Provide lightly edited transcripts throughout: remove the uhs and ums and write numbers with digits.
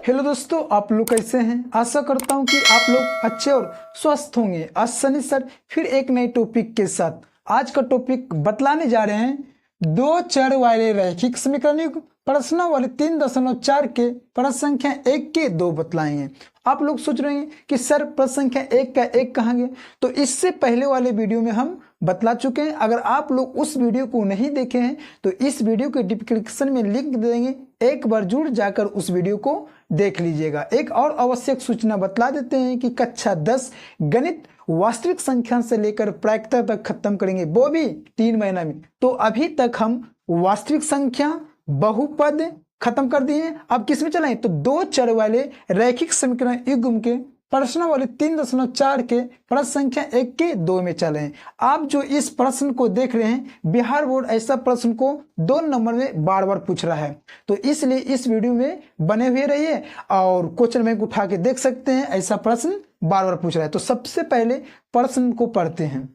Hello दोस्तों, आप लोग कैसे हैं। आशा करता हूं कि आप लोग अच्छे और स्वस्थ होंगे। आज सनी सर फिर एक नए टॉपिक के साथ आज का टॉपिक बतलाने जा रहे हैं। दो चर वाले रैखिक समीकरण प्रश्नों वाले 3.4 के प्रश्न संख्या 1 के 2 बतलाएंगे। आप लोग सोच रहे हैं कि सर प्रश्न संख्या 1 का 1 कहाँ गया, तो इससे पहले वाले वीडियो में हम बतला चुके हैं। अगर आप लोग उस वीडियो को नहीं देखे हैं तो इस वीडियो के डिस्क्रिप्शन में लिंक दे देंगे, एक बार जरूर जाकर उस वीडियो को देख लीजिएगा। एक और आवश्यक सूचना बतला देते हैं कि कक्षा 10 गणित वास्तविक संख्या से लेकर प्रायिकता तक खत्म करेंगे, वो भी 3 महीना में। तो अभी तक हम वास्तविक संख्या, बहुपद खत्म कर दिए हैं। अब किस में चलें, तो दो चर वाले रैखिक समीकरण युग्म के प्रश्न वाले 3.4 के प्रश्न संख्या 1 के 2 में चलें। आप जो इस प्रश्न को देख रहे हैं, बिहार बोर्ड ऐसा प्रश्न को 2 नंबर में बार बार पूछ रहा है, तो इसलिए इस वीडियो में बने हुए रहिए और क्वेश्चन बैंक उठा के देख सकते हैं। ऐसा प्रश्न बार बार पूछ रहा है। तो सबसे पहले प्रश्न को पढ़ते हैं।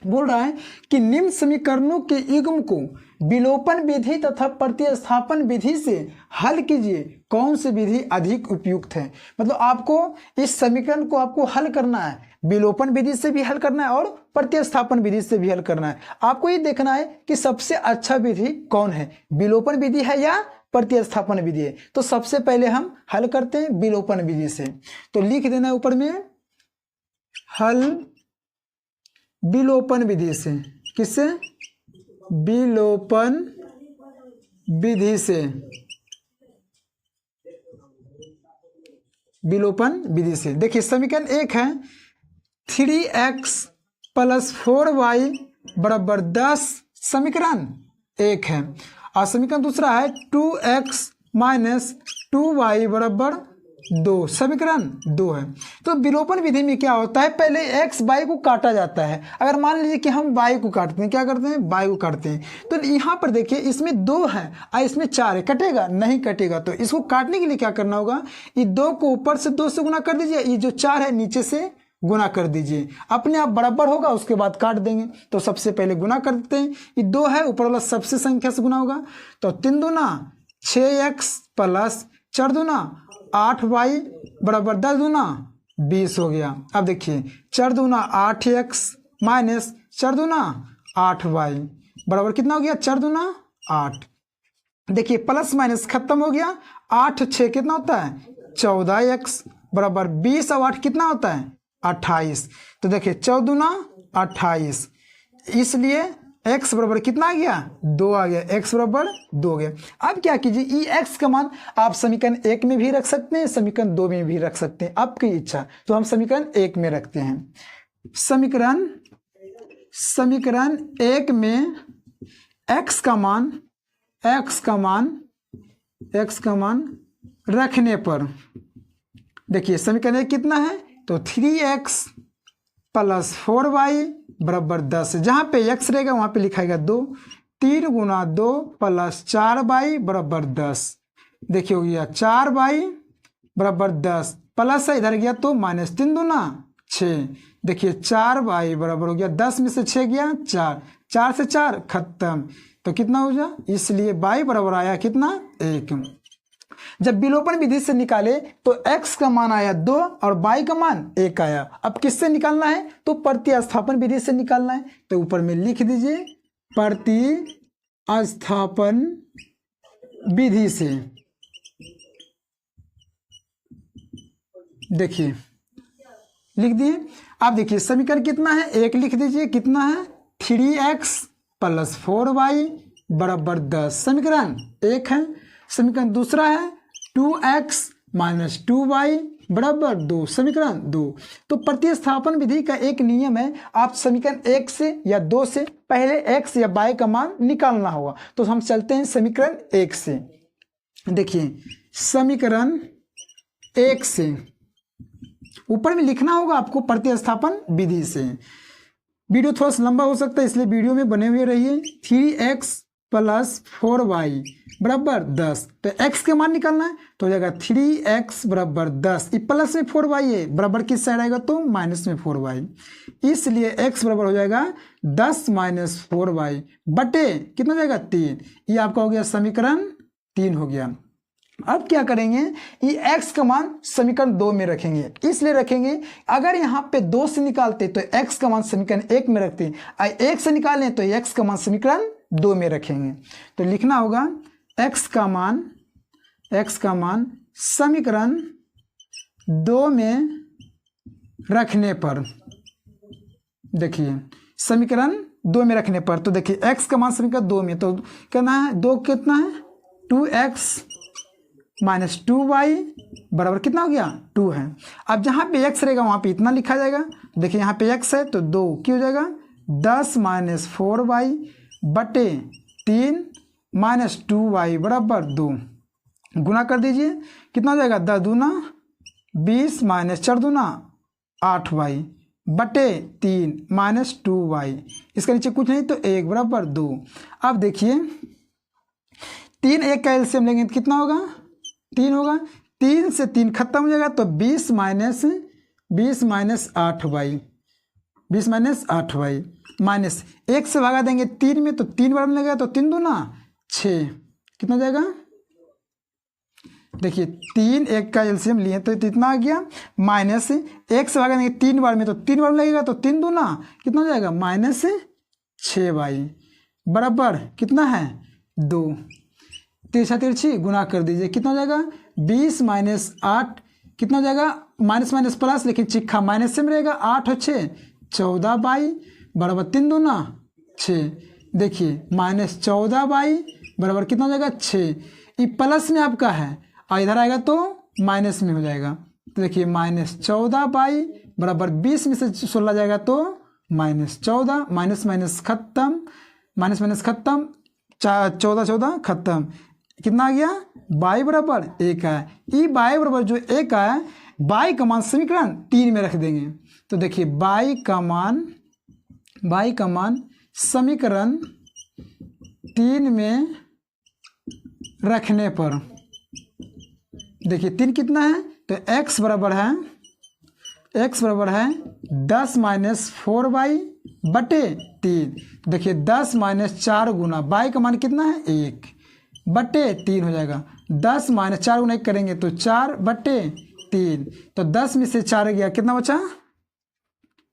बोल रहा है कि निम्न समीकरणों के युग्म को विलोपन विधि तथा प्रतिस्थापन विधि से हल कीजिए, कौन सी विधि अधिक उपयुक्त है। मतलब आपको इस समीकरण को आपको हल करना है, विलोपन विधि से भी हल करना है और प्रतिस्थापन विधि से भी हल करना है। आपको ये देखना है कि सबसे अच्छा विधि कौन है, विलोपन विधि है या प्रतिस्थापन विधि है। तो सबसे पहले हम हल करते हैं विलोपन विधि से। तो लिख देना है ऊपर में, हल विलोपन विधि से। किससे? विलोपन विधि से। विलोपन विधि से देखिए समीकरण 1 है 3x + 4y = 10, समीकरण 1 है। और समीकरण दूसरा है 2x - 2y = 2, समीकरण 2 है। तो विलोपन विधि में क्या होता है, पहले x y को काटा जाता है। अगर मान लीजिए कि हम y को काटते हैं, क्या करते हैं, y को काटते हैं, तो यहाँ पर देखिए इसमें 2 है और इसमें 4 है, कटेगा नहीं कटेगा। तो इसको काटने के लिए क्या करना होगा, ये 2 को ऊपर से 2 से गुना कर दीजिए, ये जो 4 है नीचे से गुना कर दीजिए, अपने आप बराबर होगा, उसके बाद काट देंगे। तो सबसे पहले गुना कर देते हैं, ये 2 है, ऊपर वाला सबसे संख्या से गुना होगा। तो 3 दूना 6x + 4 दूना 8y = 10 दूना 20 हो गया। अब देखिए 4 दूना 8x - 4 दूना 8y बराबर कितना हो गया, 4 दूना 8। देखिए प्लस माइनस खत्म हो गया। 8 6 कितना होता है, 14x = 20 और 8 कितना होता है, 28। तो देखिए 14 दूना 28, इसलिए x बराबर कितना आ गया, 2 आ गया, x बराबर 2 हो गया। अब क्या कीजिए, ई x का मान आप समीकरण 1 में भी रख सकते हैं, समीकरण 2 में भी रख सकते हैं, आपकी इच्छा। तो हम समीकरण 1 में रखते हैं। समीकरण 1 में x का मान रखने पर देखिए समीकरण 1 कितना है, तो 3x + 4y = 10। जहाँ पे x रहेगा वहाँ पे लिखाएगा 2। 3 × 2 + 4y = 10। देखिए हो गया 4y = 10, प्लस है इधर गया तो -3 दूना 6। देखिए 4y बराबर हो गया 10 में से 6 गया 4, 4 से 4 खत्म। तो कितना हो गया, इसलिए y बराबर आया कितना, 1। जब विलोपन विधि से निकाले तो x का मान आया 2 और y का मान 1 आया। अब किससे निकालना है, तो प्रतिस्थापन विधि से निकालना है। तो ऊपर में लिख दीजिए प्रतिस्थापन विधि से। देखिए लिख दिए। आप देखिए समीकरण कितना है, 1 लिख दीजिए, कितना है 3x + 4y = 10, समीकरण 1 है। समीकरण दूसरा है 2x - 2y = 2, समीकरण 2। तो प्रतिस्थापन विधि का एक नियम है, आप समीकरण 1 से या 2 से पहले x या y का मान निकालना होगा। तो हम चलते हैं समीकरण 1 से। देखिए समीकरण 1 से ऊपर में लिखना होगा आपको प्रतिस्थापन विधि से। वीडियो थोड़ा सा लंबा हो सकता है, इसलिए वीडियो में बने हुए रहिए। 3x + 4y = 10। तो x के मान निकालना है, तो हो जाएगा 3x = 10, ये प्लस में 4y है, बराबर किस साइड आएगा, तो माइनस में 4y, इसलिए x बराबर हो जाएगा 10 - 4y बटे कितना हो जाएगा, 3। ये आपका हो गया समीकरण 3 हो गया। अब क्या करेंगे, ये x का मान समीकरण 2 में रखेंगे। इसलिए रखेंगे, अगर यहाँ पे 2 से निकालते तो x का मान समीकरण 1 में रखते, 1 से निकालें तो x का मान समीकरण 2 में रखेंगे। तो लिखना होगा x का मान समीकरण 2 में रखने पर, देखिए समीकरण 2 में रखने पर, तो देखिए x का मान समीकरण 2 में, तो कितना है, 2 कितना है 2x माइनस 2y बराबर कितना हो गया 2 है। अब जहाँ पे x रहेगा वहाँ पे इतना लिखा जाएगा। देखिए यहाँ पे x है तो 2 क्या हो जाएगा 10 माइनस 4y बटे 3 माइनस 2y बराबर 2। गुना कर दीजिए, कितना हो जाएगा 10 दूना 20 माइनस 4 दूना 8y बटे 3 माइनस 2y, इसके नीचे कुछ नहीं तो 1 बराबर 2। अब देखिए 3 1 का एलसीएम लेंगे तो कितना होगा 3 होगा, 3 से 3 खत्म हो जाएगा तो 20 minus 8y, 20 minus 8y minus 1 से भागा देंगे 3 में तो 3 बार में लगेगा तो 3 दूना 6, कितना हो जाएगा, देखिए 3 1 का एलसीएम लिए तो इतना आ गया, माइनस 1 से भागा देंगे 3 बार में तो 3 बार में लगेगा तो 3 दूना कितना हो जाएगा माइनस 6y बराबर कितना है 2। तिरछा तिरछी गुना कर दीजिए, कितना हो जाएगा 20 माइनस 8 कितना हो जाएगा, माइनस माइनस प्लस लेकिन चिक्खा माइनस से में रहेगा, 8 और 6 14y बराबर 3 दूना 6। देखिए माइनस 14y बराबर कितना हो जाएगा 6, ये प्लस में आपका है और इधर आएगा तो माइनस में हो जाएगा। तो देखिए माइनस 14y बराबर 20 में से 16 जाएगा तो माइनस 14, माइनस माइनस खत्म, माइनस माइनस खत्म, 14 खत्म, कितना आ गया y बराबर 1 है। ये y बराबर जो 1 है, y का मान समीकरण 3 में रख देंगे। तो देखिए y का मान समीकरण 3 में रखने पर, देखिए 3 कितना है तो x बराबर है 10 माइनस 4y बटे 3। देखिए 10 माइनस 4 गुना y का मान कितना है 1 बटे 3 हो जाएगा, 10 माइनस 4 गुना 1 करेंगे तो 4 बटे 3, तो 10 में से 4 गया कितना बचा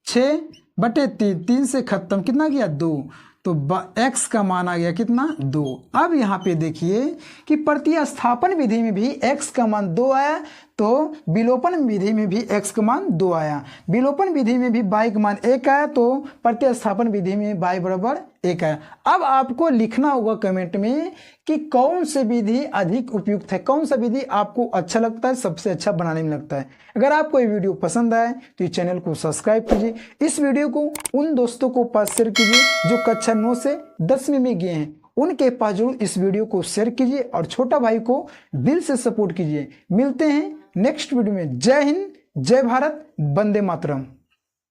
6 बटे 3, 3 से खत्म कितना गया 2, तो x का मान आ गया कितना 2। अब यहाँ पे देखिए कि प्रतिस्थापन विधि में भी x का मान 2 आया, तो विलोपन विधि में भी x का मान 2 आया। विलोपन विधि में भी y का मान 1 आया, तो प्रतिस्थापन विधि में y बराबर 1 आया। अब आपको लिखना होगा कमेंट में कि कौन सी विधि अधिक उपयुक्त है, कौन सा विधि आपको अच्छा लगता है, सबसे अच्छा बनाने में लगता है। अगर आपको ये वीडियो पसंद आए तो इस चैनल को सब्सक्राइब कीजिए, इस वीडियो को उन दोस्तों को पास शेयर कीजिए जो कक्षा 9 से 10वीं में गए हैं, उनके पास जरूर इस वीडियो को शेयर कीजिए और छोटा भाई को दिल से सपोर्ट कीजिए। मिलते हैं नेक्स्ट वीडियो में। जय हिंद, जय भारत, वंदे मातरम।